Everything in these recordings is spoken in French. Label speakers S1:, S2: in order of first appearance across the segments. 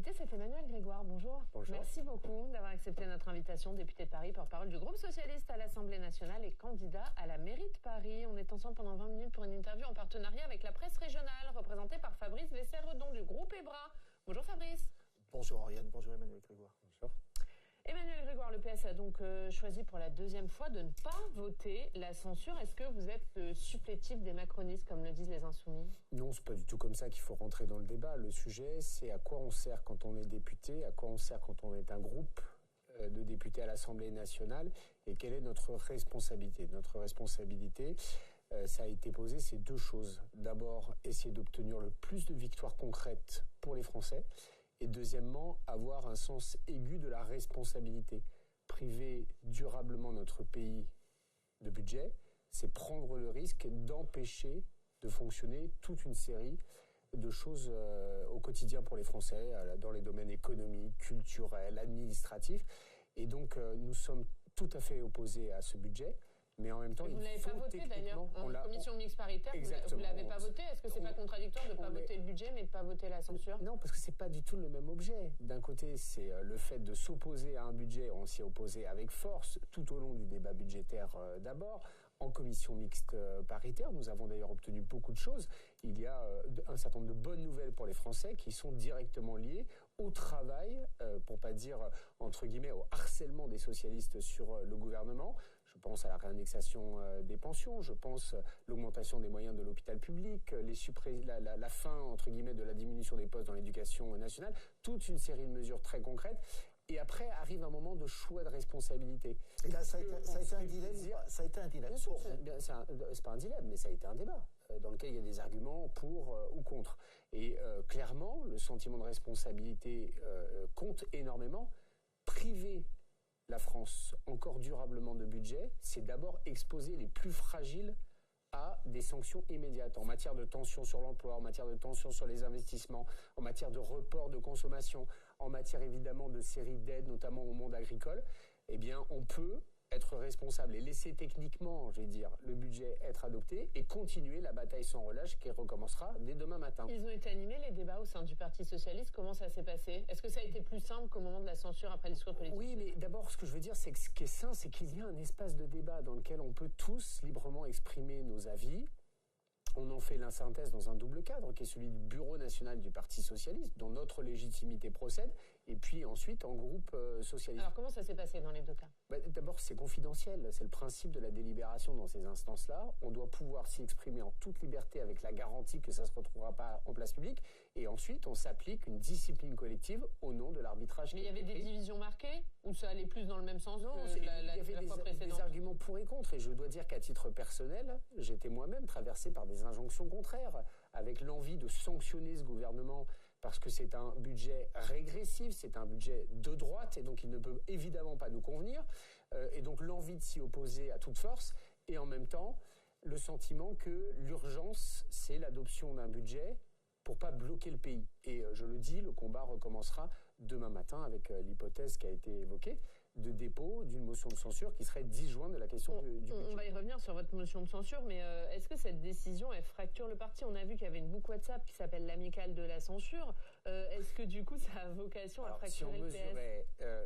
S1: invité, c'est Emmanuel Grégoire. Bonjour.
S2: Bonjour.
S1: Merci beaucoup d'avoir accepté notre invitation. Député de Paris, porte-parole du groupe socialiste à l'Assemblée nationale et candidat à la mairie de Paris. On est ensemble pendant 20 minutes pour une interview en partenariat avec la presse régionale, représentée par Fabrice Vesser-Redon du groupe EBRA. Bonjour Fabrice.
S3: Bonjour Ariane, bonjour Emmanuel Grégoire.
S2: Bonjour.
S1: Emmanuel Grégoire, le PS a donc choisi pour la deuxième fois de ne pas voter la censure. Est-ce que vous êtes le supplétif des macronistes, comme le disent les Insoumis?
S2: Non, c'est pas du tout comme ça qu'il faut rentrer dans le débat. Le sujet, c'est à quoi on sert quand on est député, à quoi on sert quand on est un groupe de députés à l'Assemblée nationale et quelle est notre responsabilité. Notre responsabilité, ça a été posé, c'est deux choses. D'abord, essayer d'obtenir le plus de victoires concrètes pour les Français. Et deuxièmement, avoir un sens aigu de la responsabilité. Priver durablement notre pays de budget, c'est prendre le risque d'empêcher de fonctionner toute une série de choses au quotidien pour les Français, dans les domaines économiques, culturels, administratifs. Et donc, nous sommes tout à fait opposés à ce budget. Mais en même temps,
S1: vous ne l'avez pas voté d'ailleurs en commission mixte paritaire. Vous ne l'avez pas voté. Est-ce que c'est pas contradictoire de ne pas voter le budget mais de ne pas voter la censure?
S2: Non, parce que c'est pas du tout le même objet. D'un côté, c'est le fait de s'opposer à un budget. On s'y est opposé avec force tout au long du débat budgétaire d'abord. En commission mixte paritaire, nous avons d'ailleurs obtenu beaucoup de choses. Il y a un certain nombre de bonnes nouvelles pour les Français qui sont directement liées au travail, pour pas dire entre guillemets au harcèlement des socialistes sur le gouvernement. Je pense à la réindexation des pensions, je pense à l'augmentation des moyens de l'hôpital public, la fin entre guillemets de la diminution des postes dans l'éducation nationale, toute une série de mesures très concrètes. Et après arrive un moment de choix de responsabilité.
S3: Et là, ça a été un dilemme. Ça a été un dilemme.
S2: C'est pas un dilemme, mais ça a été un débat dans lequel il y a des arguments pour ou contre. Et clairement, le sentiment de responsabilité compte énormément. Priver la France encore durablement de budget, c'est d'abord exposer les plus fragiles à des sanctions immédiates en matière de tension sur l'emploi, en matière de tension sur les investissements, en matière de report de consommation, en matière évidemment de séries d'aides, notamment au monde agricole. Eh bien, on peut être responsable et laisser techniquement, je vais dire, le budget être adopté et continuer la bataille sans relâche qui recommencera dès demain matin.
S1: Ils ont été animés, les débats au sein du Parti socialiste. Comment ça s'est passé? Est-ce que ça a été plus simple qu'au moment de la censure après le discours politique?
S2: Oui, mais d'abord, ce que je veux dire, c'est que ce qui est sain, c'est qu'il y a un espace de débat dans lequel on peut tous librement exprimer nos avis. On en fait la synthèse dans un double cadre, qui est celui du Bureau national du Parti socialiste, dont notre légitimité procède, et puis ensuite en groupe socialiste.
S1: Alors comment ça s'est passé dans les deux cas?
S2: D'abord, c'est confidentiel. C'est le principe de la délibération dans ces instances-là. On doit pouvoir s'y exprimer en toute liberté avec la garantie que ça ne se retrouvera pas en place publique. Et ensuite, on s'applique une discipline collective au nom de l'arbitrage.
S1: Mais il y avait des divisions marquées? Ou ça allait plus dans le même sens que
S2: il y
S1: la
S2: avait
S1: fois précédente?
S2: des arguments pour et contre. Et je dois dire qu'à titre personnel, j'étais moi-même traversé par des injonctions contraires, avec l'envie de sanctionner ce gouvernement parce que c'est un budget régressif, c'est un budget de droite, et donc il ne peut évidemment pas nous convenir, et donc l'envie de s'y opposer à toute force, et en même temps, le sentiment que l'urgence, c'est l'adoption d'un budget pour pas bloquer le pays. Et je le dis, le combat recommencera demain matin avec l'hypothèse qui a été évoquée de dépôt d'une motion de censure qui serait disjointe de la question du budget.
S1: On va y revenir sur votre motion de censure, mais est-ce que cette décision, elle fracture le parti? On a vu qu'il y avait une boucle WhatsApp qui s'appelle l'amicale de la censure. Est-ce que du coup, ça a vocation à fracturer le PS?
S2: Si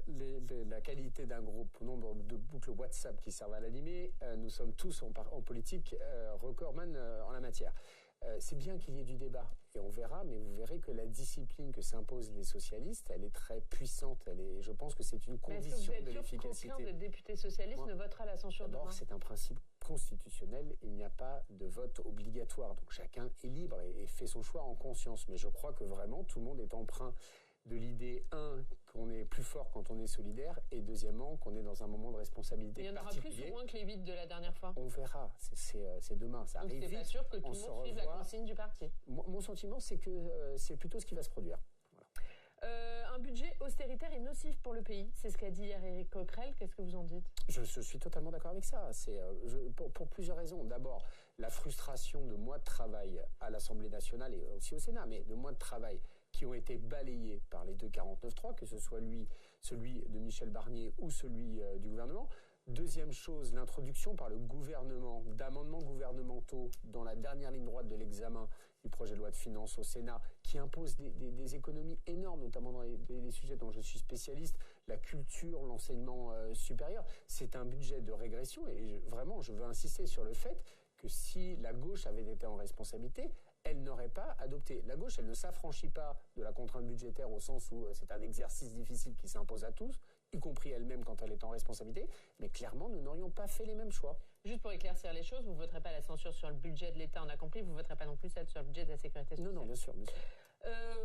S2: on mesurait la qualité d'un groupe au nombre de boucles WhatsApp qui servent à l'animer, nous sommes tous en politique recordman en la matière. C'est bien qu'il y ait du débat, et on verra, mais vous verrez que la discipline que s'imposent les socialistes, elle est très puissante. Je pense que c'est une condition de l'efficacité.
S1: Qu'aucun des députés socialistes ne votera la censure demain?
S2: D'abord, c'est un principe constitutionnel, il n'y a pas de vote obligatoire, donc chacun est libre et fait son choix en conscience. Mais je crois que vraiment, tout le monde est empreint de l'idée, qu'on est plus fort quand on est solidaire, et deuxièmement, qu'on est dans un moment de responsabilité particulier.
S1: Il y en aura plus ou moins que les 8 de la dernière fois?
S2: On verra, c'est demain, ça arrive vite.
S1: Donc c'est pas sûr que tout le monde suive la consigne du parti?
S2: Mon sentiment, c'est que c'est plutôt ce qui va se produire. Voilà.
S1: Un budget austéritaire et nocif pour le pays, c'est ce qu'a dit hier Éric Coquerel. Qu'est-ce que vous en dites?
S2: Je suis totalement d'accord avec ça. Pour plusieurs raisons. D'abord, la frustration de mois de travail à l'Assemblée nationale et aussi au Sénat, mais de mois de travail qui ont été balayés par les deux 49.3, que ce soit celui de Michel Barnier ou celui du gouvernement, Deuxième chose, l'introduction par le gouvernement d'amendements gouvernementaux dans la dernière ligne droite de l'examen du projet de loi de finances au Sénat, qui impose des économies énormes, notamment dans les sujets dont je suis spécialiste, la culture, l'enseignement supérieur. C'est un budget de régression et vraiment, je veux insister sur le fait que si la gauche avait été en responsabilité, elle n'aurait pas adopté. La gauche, elle ne s'affranchit pas de la contrainte budgétaire au sens où c'est un exercice difficile qui s'impose à tous, y compris elle-même quand elle est en responsabilité, mais clairement, nous n'aurions pas fait les mêmes choix.
S1: Juste pour éclaircir les choses, vous ne voterez pas la censure sur le budget de l'État, on a compris, vous ne voterez pas non plus celle sur le budget de la Sécurité sociale.
S2: Non, bien sûr.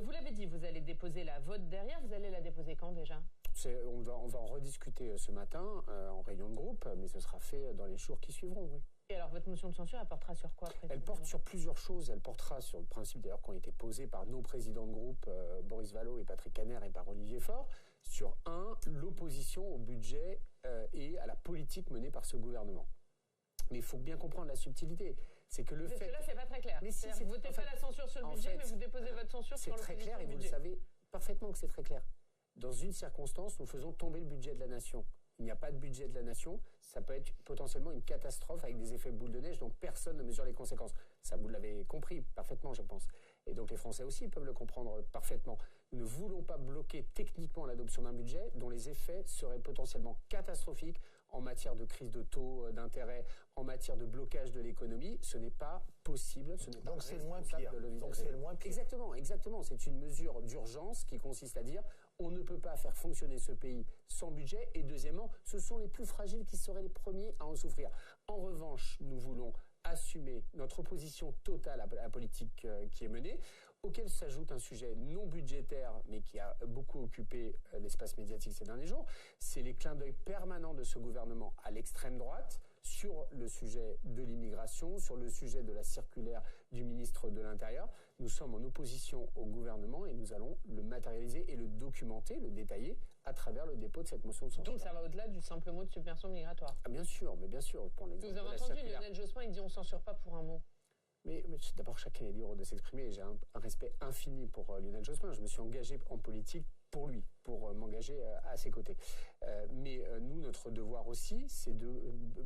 S1: Vous l'avez dit, vous allez déposer la vote derrière, vous allez la déposer quand déjà ?
S2: On va en rediscuter ce matin en réunion de groupe, mais ce sera fait dans les jours qui suivront, oui.
S1: Et alors, votre motion de censure, elle portera sur quoi ?
S2: Elle porte sur plusieurs choses. Elle portera sur le principe, d'ailleurs, qui ont été posés par nos présidents de groupe, Boris Vallaud et Patrick Kanner, et par Olivier Faure, sur l'opposition au budget et à la politique menée par ce gouvernement. Mais il faut bien comprendre la subtilité. C'est que
S1: Parce que là, c'est pas très clair.
S2: Mais si,
S1: vous votez pas la censure sur le budget, mais vous déposez votre censure sur
S2: l'opposition au budget. C'est très clair et vous
S1: budget.
S2: le savez parfaitement que c'est très clair. Dans une circonstance, nous faisons tomber le budget de la nation. Il n'y a pas de budget de la nation, ça peut être potentiellement une catastrophe avec des effets boule de neige dont personne ne mesure les conséquences. Ça, vous l'avez compris parfaitement, je pense. Et donc les Français aussi peuvent le comprendre parfaitement. Nous ne voulons pas bloquer techniquement l'adoption d'un budget dont les effets seraient potentiellement catastrophiques en matière de crise de taux d'intérêt, en matière de blocage de l'économie. Ce n'est pas possible, ce n'est pas
S3: donc c'est le moins
S2: responsable
S3: pire.
S2: de le viser.
S3: Donc c'est le moins pire.
S2: Exactement. C'est une mesure d'urgence qui consiste à dire on ne peut pas faire fonctionner ce pays sans budget. Et deuxièmement, ce sont les plus fragiles qui seraient les premiers à en souffrir. En revanche, nous voulons assumer notre opposition totale à la politique qui est menée, auquel s'ajoute un sujet non budgétaire, mais qui a beaucoup occupé l'espace médiatique ces derniers jours, c'est les clins d'œil permanents de ce gouvernement à l'extrême droite, sur le sujet de l'immigration, sur le sujet de la circulaire du ministre de l'Intérieur. Nous sommes en opposition au gouvernement et nous allons le matérialiser et le documenter, le détailler, à travers le dépôt de cette motion de censure.
S1: Donc ça va au-delà du simple mot de submersion migratoire.
S2: Ah, bien sûr, mais bien sûr. Pour l'exemple
S1: vous avez entendu Lionel Jospin, il dit on ne censure pas pour un mot.
S2: Mais d'abord, chacun est libre de s'exprimer. J'ai un respect infini pour Lionel Jospin. Je me suis engagé en politique pour lui, pour m'engager à ses côtés. Mais nous, notre devoir aussi, c'est de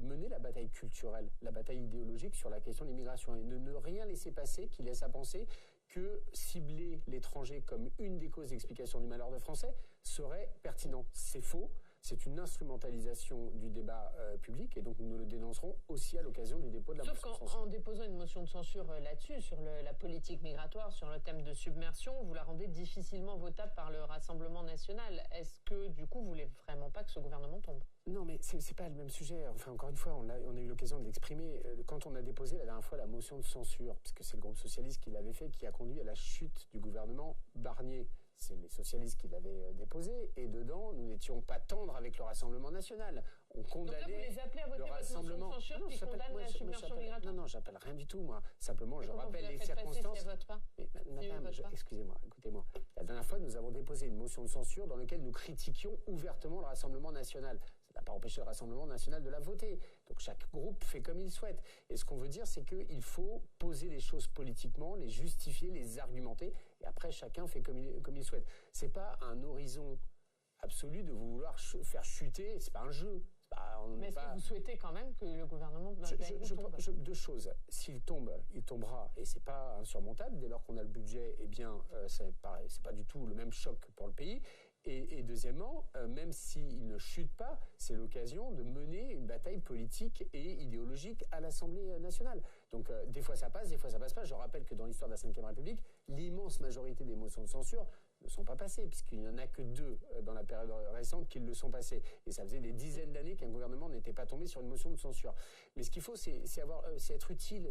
S2: mener la bataille culturelle, la bataille idéologique sur la question de l'immigration et de ne rien laisser passer qui laisse à penser que cibler l'étranger comme une des causes d'explication du malheur des Français serait pertinent. C'est faux. C'est une instrumentalisation du débat public et donc nous le dénoncerons aussi à l'occasion du dépôt de la motion de censure.
S1: Sauf qu'en déposant une motion de censure là-dessus, sur la politique migratoire, sur le thème de submersion, vous la rendez difficilement votable par le Rassemblement national. Est-ce que du coup vous voulez vraiment pas que ce gouvernement tombe ?
S2: Non, mais c'est pas le même sujet. Enfin, encore une fois, on a eu l'occasion de l'exprimer quand on a déposé la dernière fois la motion de censure, puisque c'est le groupe socialiste qui l'avait fait, qui a conduit à la chute du gouvernement Barnier. C'est les socialistes qui l'avaient déposé, et dedans, nous n'étions pas tendres avec le Rassemblement national. On condamnait.
S1: Donc là, vous les appelez à voter votre motion de censure qui condamne la submersion migratoire ?
S2: Non, j'appelle rien du tout, moi. Simplement, je rappelle les
S1: Si
S2: circonstances.
S1: elle vote pas ?
S2: Mais madame, excusez-moi, écoutez-moi. La dernière fois, nous avons déposé une motion de censure dans laquelle nous critiquions ouvertement le Rassemblement national. Ça n'a pas empêché le Rassemblement national de la voter. Donc chaque groupe fait comme il souhaite. Et ce qu'on veut dire, c'est qu'il faut poser les choses politiquement, les justifier, les argumenter, et après chacun fait comme il souhaite. C'est pas un horizon absolu de vous vouloir faire chuter, c'est pas un jeu.
S1: Mais est-ce que vous souhaitez quand même que le gouvernement tombe ?
S2: Deux choses. S'il tombe, il tombera, et c'est pas insurmontable. Dès lors qu'on a le budget, eh bien, c'est pas du tout le même choc pour le pays. Et deuxièmement, même s'il ne chute pas, c'est l'occasion de mener une bataille politique et idéologique à l'Assemblée nationale. Donc des fois ça passe, des fois ça passe pas. Je rappelle que dans l'histoire de la Ve République, l'immense majorité des motions de censure ne sont pas passées, puisqu'il n'y en a que 2 dans la période récente qui le sont passées. Et ça faisait des dizaines d'années qu'un gouvernement n'était pas tombé sur une motion de censure. Mais ce qu'il faut, c'est être utile.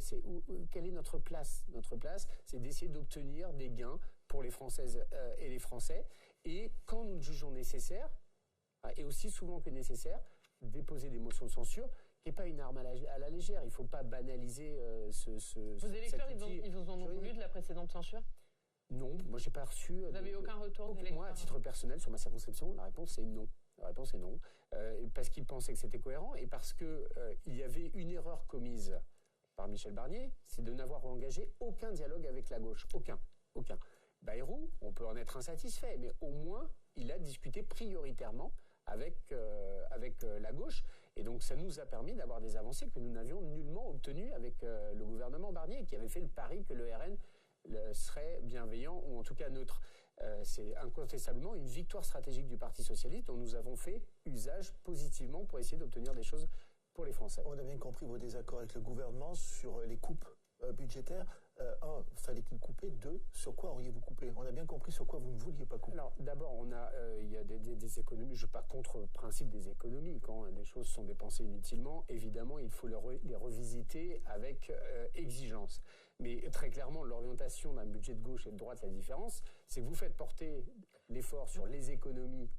S2: Quelle est notre place ? Notre place, c'est d'essayer d'obtenir des gains pour les Françaises et les Français. Et quand nous le jugeons nécessaire, et aussi souvent que nécessaire, déposer des motions de censure, qui n'est pas une arme à la légère. Il ne faut pas banaliser
S1: Vos électeurs, ils vous en ont voulu de la précédente censure ?
S2: Non, moi j'ai pas reçu.
S1: Vous n'avez aucun retour d'électeurs ?
S2: Moi, à titre personnel, sur ma circonscription, la réponse est non. La réponse est non. Parce qu'ils pensaient que c'était cohérent et parce qu'il y avait une erreur commise par Michel Barnier, c'est de n'avoir engagé aucun dialogue avec la gauche. Aucun. Bayrou, on peut en être insatisfait, mais au moins, il a discuté prioritairement avec la gauche. Et donc ça nous a permis d'avoir des avancées que nous n'avions nullement obtenues avec le gouvernement Barnier, qui avait fait le pari que le RN serait bienveillant ou en tout cas neutre. C'est incontestablement une victoire stratégique du Parti socialiste dont nous avons fait usage positivement pour essayer d'obtenir des choses pour les Français.
S3: On a bien compris vos désaccords avec le gouvernement sur les coupes budgétaires. Un, fallait-il couper? Deux, sur quoi auriez-vous coupé? On a bien compris sur quoi vous ne vouliez pas couper.
S2: Alors d'abord, il y a des économies. Je ne suis pas contre le principe des économies. Quand des choses sont dépensées inutilement, évidemment, il faut les revisiter avec exigence. Mais très clairement, l'orientation d'un budget de gauche et de droite, la différence, c'est que vous faites porter l'effort sur les économies.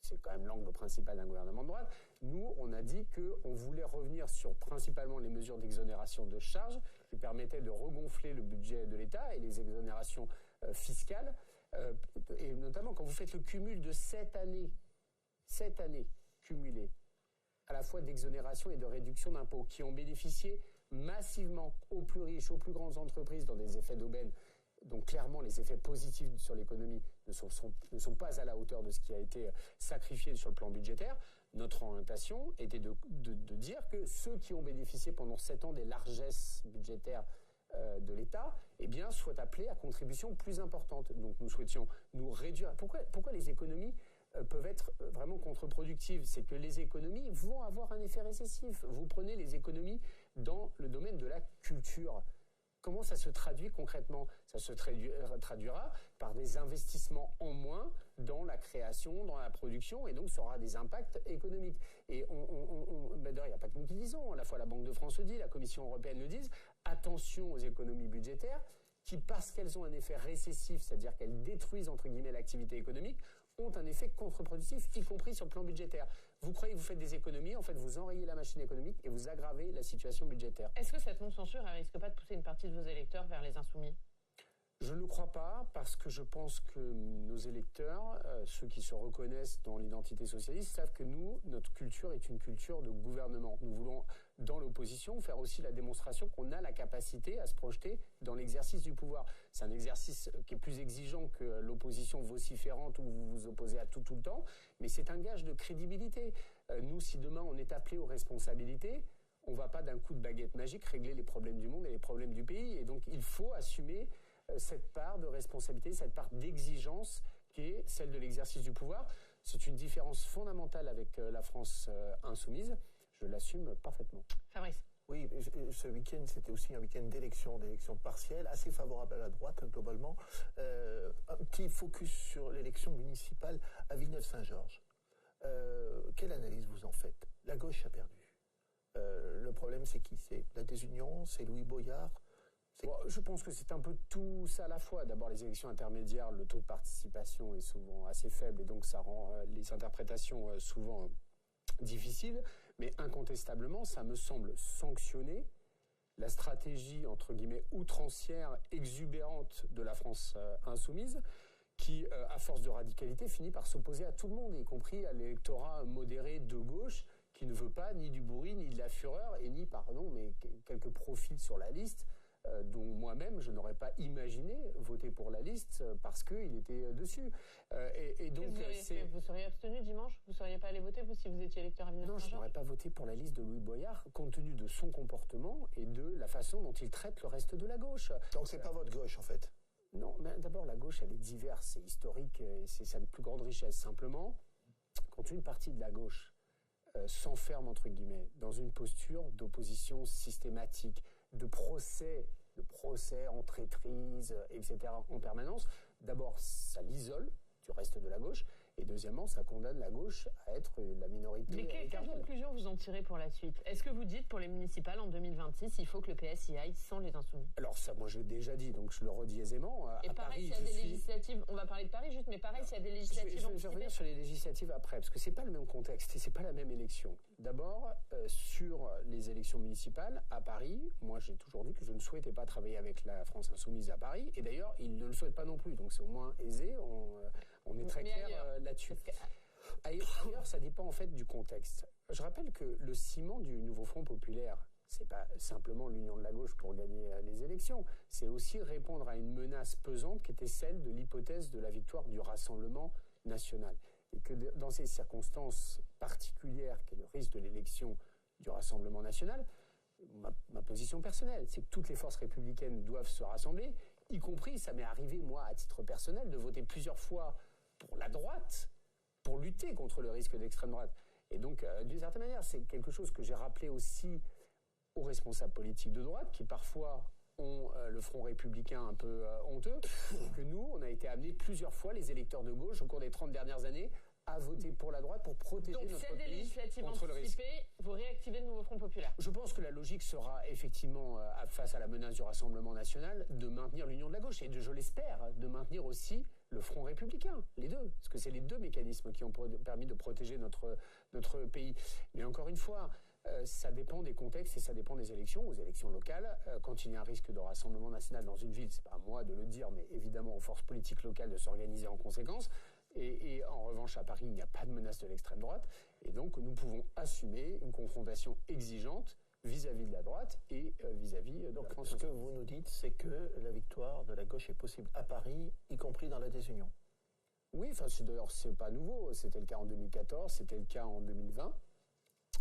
S2: C'est quand même l'angle principal d'un gouvernement de droite. Nous, on a dit qu'on voulait revenir sur principalement les mesures d'exonération de charges qui permettaient de regonfler le budget de l'État et les exonérations fiscales. Et notamment quand vous faites le cumul de 7 années cumulées, à la fois d'exonération et de réduction d'impôts, qui ont bénéficié massivement aux plus riches, aux plus grandes entreprises dans des effets d'aubaine. Donc clairement, les effets positifs sur l'économie ne sont pas à la hauteur de ce qui a été sacrifié sur le plan budgétaire. Notre orientation était de dire que ceux qui ont bénéficié pendant 7 ans des largesses budgétaires de l'État, eh bien, soient appelés à contributions plus importantes. Donc nous souhaitions nous réduire. Pourquoi les économies peuvent être vraiment contre-productives? C'est que les économies vont avoir un effet récessif. Vous prenez les économies dans le domaine de la culture. Comment ça se traduit concrètement? Ça se traduira par des investissements en moins dans la création, dans la production, et donc ça aura des impacts économiques. Et d'ailleurs, il n'y a pas que nous qui le disons, à la fois la Banque de France le dit, la Commission européenne le dit, attention aux économies budgétaires, qui, parce qu'elles ont un effet récessif, c'est-à-dire qu'elles détruisent, entre guillemets, l'activité économique, ont un effet contre-productif, y compris sur le plan budgétaire. Vous croyez que vous faites des économies, en fait, vous enrayez la machine économique et vous aggravez la situation budgétaire.
S1: Est-ce que cette non-censure ne risque pas de pousser une partie de vos électeurs vers les insoumis?
S2: Je ne le crois pas, parce que je pense que nos électeurs, ceux qui se reconnaissent dans l'identité socialiste, savent que notre culture est une culture de gouvernement. Nous voulons, dans l'opposition, faire aussi la démonstration qu'on a la capacité à se projeter dans l'exercice du pouvoir. C'est un exercice qui est plus exigeant que l'opposition vociférante où vous vous opposez à tout le temps, mais c'est un gage de crédibilité. Nous, si demain on est appelé aux responsabilités, on ne va pas d'un coup de baguette magique régler les problèmes du monde et les problèmes du pays. Et donc il faut assumer cette part de responsabilité, cette part d'exigence qui est celle de l'exercice du pouvoir. C'est une différence fondamentale avec la France insoumise. Je l'assume parfaitement.
S1: Fabrice.
S3: Oui, ce week-end, c'était aussi un week-end d'élections partielles, assez favorable à la droite, globalement. Un petit focus sur l'élection municipale à Villeneuve-Saint-Georges. Quelle analyse vous en faites? La gauche a perdu. Le problème, c'est qui? C'est la désunion? C'est Louis Boyard?
S2: Bon, je pense que c'est un peu tout ça à la fois. D'abord, les élections intermédiaires, le taux de participation est souvent assez faible et donc ça rend les interprétations souvent difficiles. Mais incontestablement, ça me semble sanctionner la stratégie, entre guillemets, outrancière, exubérante de la France insoumise, qui, à force de radicalité, finit par s'opposer à tout le monde, y compris à l'électorat modéré de gauche, qui ne veut pas ni du bruit, ni de la fureur, et ni, pardon, mais quelques profils sur la liste, dont moi-même je n'aurais pas imaginé voter pour la liste parce qu'il était dessus. Et donc,
S1: vous seriez abstenu dimanche? Vous ne seriez pas allé voter, vous, si vous étiez électeur à Villeneuve-Saint-Georges?
S2: Non, je n'aurais pas voté pour la liste de Louis Boyard, compte tenu de son comportement et de la façon dont il traite le reste de la gauche.
S3: Donc c'est pas votre gauche, en fait?
S2: Non, mais d'abord, la gauche, elle est diverse, c'est historique, et c'est sa plus grande richesse. Simplement, quand une partie de la gauche s'enferme, entre guillemets, dans une posture d'opposition systématique, de procès en traîtrise, etc., en permanence, d'abord, ça l'isole du reste de la gauche, et deuxièmement, ça condamne la gauche à être la minorité.
S1: Mais quelle conclusion vous en tirez pour la suite? Est-ce que vous dites, pour les municipales en 2026, il faut que le PS y aille sans les insoumis?
S2: Alors ça, moi je l'ai déjà dit, donc je le redis aisément.
S1: Et pareil, s'il y a des législatives, on va parler de Paris juste, mais pareil, s'il y a des législatives
S2: je vais revenir sur les législatives après, parce que c'est pas le même contexte et c'est pas la même élection. D'abord, sur les élections municipales à Paris, moi j'ai toujours dit que je ne souhaitais pas travailler avec la France insoumise à Paris, et d'ailleurs ils ne le souhaitent pas non plus, donc c'est au moins aisé, on est très clair là-dessus. Ailleurs, ça dépend en fait du contexte. Je rappelle que le ciment du nouveau Front populaire, c'est pas simplement l'union de la gauche pour gagner les élections, c'est aussi répondre à une menace pesante qui était celle de l'hypothèse de la victoire du Rassemblement national. et que dans ces circonstances particulières, qu'est le risque de l'élection du Rassemblement national, ma position personnelle, c'est que toutes les forces républicaines doivent se rassembler, y compris, ça m'est arrivé, moi, à titre personnel, de voter plusieurs fois pour la droite, pour lutter contre le risque d'extrême droite. Et donc, d'une certaine manière, c'est quelque chose que j'ai rappelé aussi aux responsables politiques de droite, qui parfois ont le front républicain un peu honteux, que nous, on a été amenés plusieurs fois, les électeurs de gauche, au cours des 30 dernières années, à voter pour la droite pour protéger notre pays contre le risque.
S1: Vous réactivez le nouveau Front populaire.
S2: Je pense que la logique sera effectivement, face à la menace du Rassemblement national, de maintenir l'union de la gauche et je l'espère, de maintenir aussi le Front républicain, les deux, parce que c'est les deux mécanismes qui ont permis de protéger notre pays. Mais encore une fois, ça dépend des contextes et ça dépend des élections. Aux élections locales, quand il y a un risque de Rassemblement national dans une ville, c'est pas à moi de le dire, mais évidemment aux forces politiques locales de s'organiser en conséquence. Et en revanche, à Paris, il n'y a pas de menace de l'extrême droite. Et donc, nous pouvons assumer une confrontation exigeante vis-à-vis de la droite et vis-à-vis de la France.
S3: Ce que vous nous dites, c'est que la victoire de la gauche est possible à Paris, y compris dans la désunion.
S2: Oui, enfin, d'ailleurs, c'est pas nouveau. C'était le cas en 2014, c'était le cas en 2020.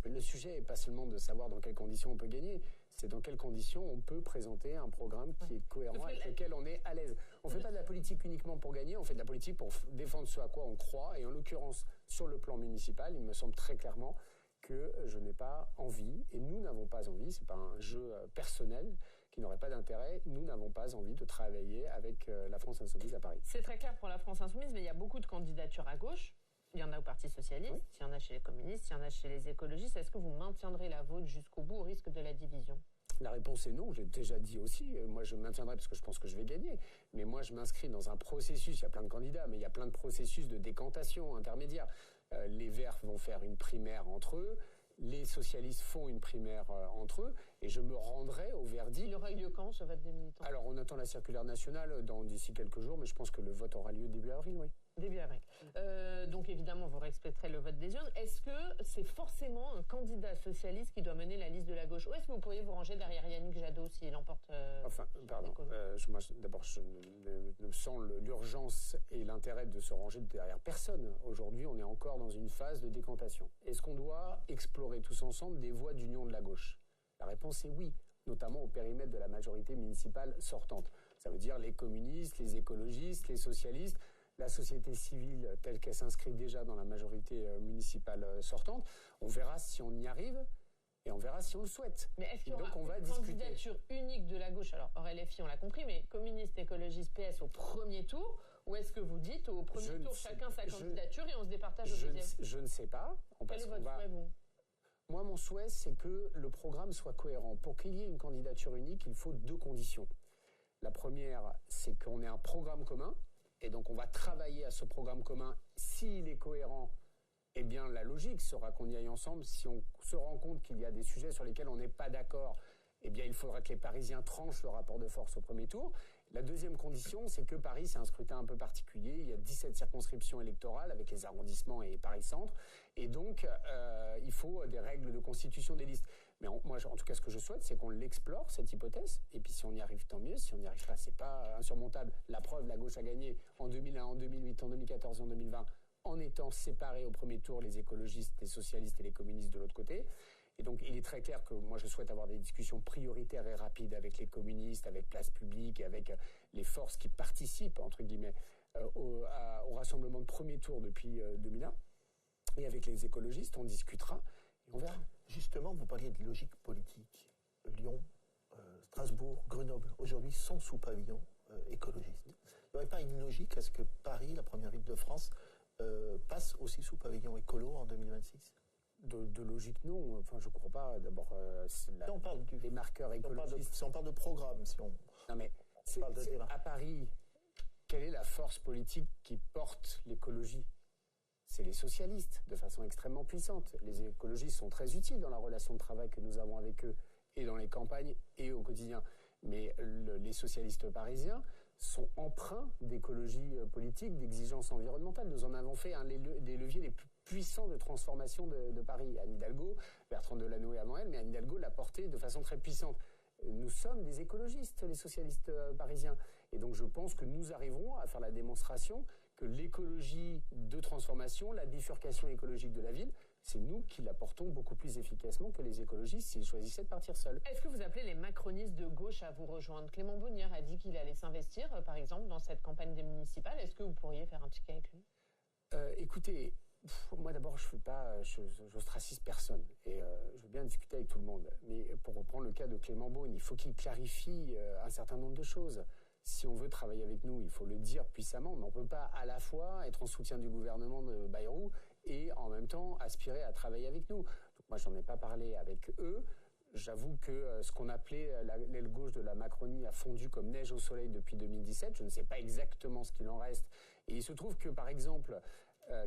S2: Le sujet n'est pas seulement de savoir dans quelles conditions on peut gagner, c'est dans quelles conditions on peut présenter un programme qui est cohérent, avec lequel on est à l'aise. On ne fait pas de la politique uniquement pour gagner, on fait de la politique pour défendre ce à quoi on croit. Et en l'occurrence, sur le plan municipal, il me semble très clairement que je n'ai pas envie, et nous n'avons pas envie, ce n'est pas un jeu personnel qui n'aurait pas d'intérêt, nous n'avons pas envie de travailler avec la France Insoumise à Paris.
S1: C'est très clair pour la France Insoumise, mais il y a beaucoup de candidatures à gauche. Il y en a au Parti Socialiste, oui. Il y en a chez les communistes, il y en a chez les écologistes. Est-ce que vous maintiendrez la vôtre jusqu'au bout au risque de la division ?
S2: La réponse est non, j'ai déjà dit aussi. Moi, je maintiendrai parce que je pense que je vais gagner. Mais moi, je m'inscris dans un processus, il y a plein de candidats, mais il y a plein de processus de décantation intermédiaire. Les Verts vont faire une primaire entre eux, les socialistes font une primaire entre eux, et je me rendrai au verdict.
S1: Il aura lieu quand, ce vote des militants ?
S2: Alors, on attend la circulaire nationale d'ici quelques jours, mais je pense que le vote aura lieu début avril, oui.
S1: Début avril. Donc évidemment, vous respecterez le vote des urnes. Est-ce que c'est forcément un candidat socialiste qui doit mener la liste de la gauche ? Ou est-ce que vous pourriez vous ranger derrière Yannick Jadot s'il emporte
S2: D'abord, je ne sens l'urgence et l'intérêt de se ranger derrière personne. Aujourd'hui, on est encore dans une phase de décantation. Est-ce qu'on doit explorer tous ensemble des voies d'union de la gauche ? La réponse est oui, notamment au périmètre de la majorité municipale sortante. Ça veut dire les communistes, les écologistes, les socialistes, la société civile telle qu'elle s'inscrit déjà dans la majorité municipale sortante. On verra si on y arrive et on verra si on le souhaite.
S1: Mais est-ce qu'il y aura une candidature unique de la gauche ? Alors, LFI, on l'a compris, mais communistes, écologistes, PS au premier tour ? Ou est-ce que vous dites au premier tour chacun sa candidature et on se départage au deuxième ?
S2: Je ne sais pas.
S1: Quel est votre souhait, vous ?
S2: Moi, mon souhait, c'est que le programme soit cohérent. Pour qu'il y ait une candidature unique, il faut deux conditions. La première, c'est qu'on ait un programme commun. Et donc, on va travailler à ce programme commun. S'il est cohérent, eh bien, la logique sera qu'on y aille ensemble. Si on se rend compte qu'il y a des sujets sur lesquels on n'est pas d'accord, eh bien, il faudra que les Parisiens tranchent le rapport de force au premier tour. La deuxième condition, c'est que Paris, c'est un scrutin un peu particulier. Il y a 17 circonscriptions électorales avec les arrondissements et Paris-Centre. Et donc, il faut des règles de constitution des listes. Mais moi, en tout cas, ce que je souhaite, c'est qu'on l'explore, cette hypothèse. Et puis, si on y arrive, tant mieux. Si on n'y arrive pas, c'est pas insurmontable. La preuve, la gauche a gagné en 2001, en 2008, en 2014 et en 2020, en étant séparés au premier tour, les écologistes, les socialistes et les communistes de l'autre côté. Et donc, il est très clair que moi, je souhaite avoir des discussions prioritaires et rapides avec les communistes, avec Place Publique, avec les forces qui participent, entre guillemets, au rassemblement de premier tour depuis 2001. Et avec les écologistes, on discutera et on verra.
S3: Justement, vous parliez de logique politique. Lyon, Strasbourg, Grenoble, aujourd'hui, sont sous pavillon écologiste. Il n'y aurait pas une logique à ce que Paris, la première ville de France, passe aussi sous pavillon écolo en 2026 ?
S2: De logique, non. Enfin, je ne crois pas. D'abord,
S3: on parle
S2: des marqueurs écologistes.
S3: Si on parle de programme, si on...
S2: Non, mais à Paris, quelle est la force politique qui porte l'écologie ? C'est les socialistes, de façon extrêmement puissante. Les écologistes sont très utiles dans la relation de travail que nous avons avec eux, et dans les campagnes, et au quotidien. Mais les socialistes parisiens sont empreints d'écologie politique, d'exigence environnementale. Nous en avons fait un des leviers les plus puissants de transformation de Paris. Anne Hidalgo, Bertrand Delanoë avant elle, mais Anne Hidalgo l'a porté de façon très puissante. Nous sommes des écologistes, les socialistes parisiens. Et donc je pense que nous arriverons à faire la démonstration que l'écologie de transformation, la bifurcation écologique de la ville, c'est nous qui la portons beaucoup plus efficacement que les écologistes s'ils choisissaient de partir seuls.
S1: Est-ce que vous appelez les macronistes de gauche à vous rejoindre? Clément Beaunier a dit qu'il allait s'investir, par exemple, dans cette campagne des municipales. Est-ce que vous pourriez faire un ticket avec lui?
S2: Écoutez, moi d'abord, j'ostracise personne et je veux bien discuter avec tout le monde. Mais pour reprendre le cas de Clément Beaune, il faut qu'il clarifie un certain nombre de choses. Si on veut travailler avec nous, il faut le dire puissamment, mais on ne peut pas à la fois être en soutien du gouvernement de Bayrou et en même temps aspirer à travailler avec nous. Donc moi, j'en ai pas parlé avec eux. J'avoue que ce qu'on appelait l'aile gauche de la Macronie a fondu comme neige au soleil depuis 2017. Je ne sais pas exactement ce qu'il en reste. Et il se trouve que, par exemple,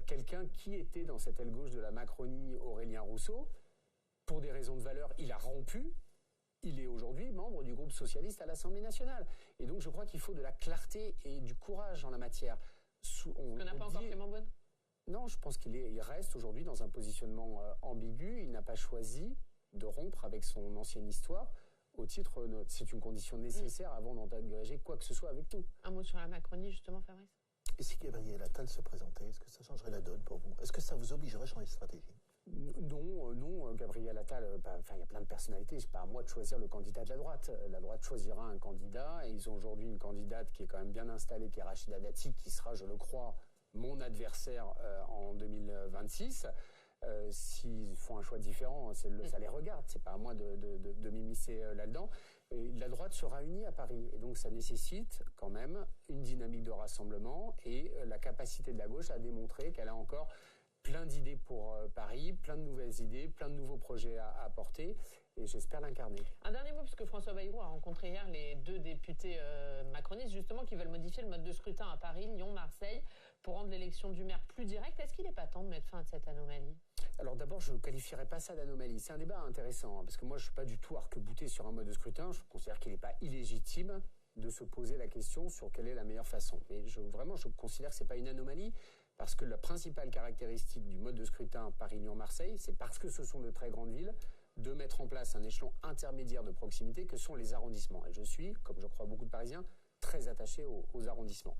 S2: quelqu'un qui était dans cette aile gauche de la Macronie, Aurélien Rousseau, pour des raisons de valeur, il a rompu. Il est aujourd'hui membre du groupe socialiste à l'Assemblée nationale. Et donc, je crois qu'il faut de la clarté et du courage en la matière.
S1: On n'a pas encore Clément Beaune?
S2: Non, je pense qu'il reste aujourd'hui dans un positionnement ambigu. Il n'a pas choisi de rompre avec son ancienne histoire au titre, c'est une condition nécessaire avant d'engager quoi que ce soit avec nous.
S1: Un mot sur la Macronie, justement, Fabrice?
S3: Et si Gabriel Attal se présentait, est-ce que ça changerait la donne pour vous? Est-ce que ça vous obligerait à changer de stratégie?
S2: Non, Gabriel Attal, il y a plein de personnalités, c'est pas à moi de choisir le candidat de la droite. La droite choisira un candidat et ils ont aujourd'hui une candidate qui est quand même bien installée, qui est Rachida Dati, qui sera, je le crois, mon adversaire en 2026. S'ils font un choix différent, ça les regarde, c'est pas à moi de m'immiscer là-dedans. Et la droite sera unie à Paris et donc ça nécessite quand même une dynamique de rassemblement et la capacité de la gauche à démontrer qu'elle a encore plein d'idées pour Paris, plein de nouvelles idées, plein de nouveaux projets à apporter et j'espère l'incarner.
S1: Un dernier mot, puisque François Bayrou a rencontré hier les deux députés macronistes justement qui veulent modifier le mode de scrutin à Paris, Lyon, Marseille pour rendre l'élection du maire plus directe. Est-ce qu'il n'est pas temps de mettre fin à cette anomalie?
S2: Alors d'abord, je ne qualifierais pas ça d'anomalie. C'est un débat intéressant, parce que moi, je ne suis pas du tout arc-bouté sur un mode de scrutin. Je considère qu'il n'est pas illégitime de se poser la question sur quelle est la meilleure façon. Mais je considère que ce n'est pas une anomalie, parce que la principale caractéristique du mode de scrutin Paris-Lyon-Marseille, c'est parce que ce sont de très grandes villes, de mettre en place un échelon intermédiaire de proximité que sont les arrondissements. Et je suis, comme je crois beaucoup de Parisiens, très attaché aux arrondissements.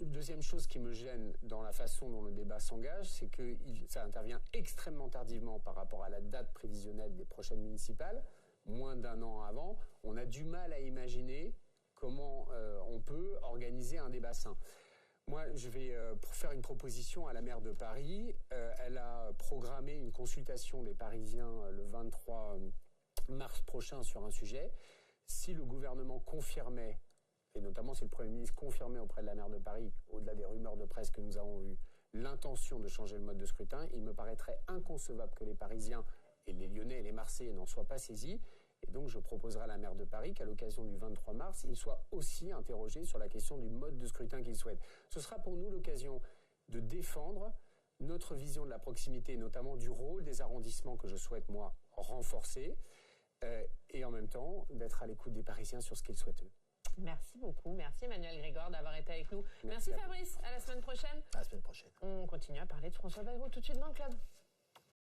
S2: Deuxième chose qui me gêne dans la façon dont le débat s'engage, c'est que ça intervient extrêmement tardivement par rapport à la date prévisionnelle des prochaines municipales, moins d'un an avant. On a du mal à imaginer comment on peut organiser un débat sain. Moi, je vais faire une proposition à la maire de Paris. Elle a programmé une consultation des Parisiens le 23 mars prochain sur un sujet. Si le gouvernement confirmait, et notamment si le Premier ministre confirmait auprès de la maire de Paris, au-delà des rumeurs de presse que nous avons eues, l'intention de changer le mode de scrutin, il me paraîtrait inconcevable que les Parisiens et les Lyonnais et les Marseillais n'en soient pas saisis. Et donc je proposerai à la maire de Paris qu'à l'occasion du 23 mars, il soit aussi interrogé sur la question du mode de scrutin qu'il souhaite. Ce sera pour nous l'occasion de défendre notre vision de la proximité, notamment du rôle des arrondissements que je souhaite, moi, renforcer, et en même temps d'être à l'écoute des Parisiens sur ce qu'ils souhaitent eux.
S1: Merci beaucoup. Merci Emmanuel Grégoire d'avoir été avec nous. Merci Fabrice. À la semaine prochaine.
S3: À la semaine prochaine.
S1: On continue à parler de François Bayrou tout de suite dans le club.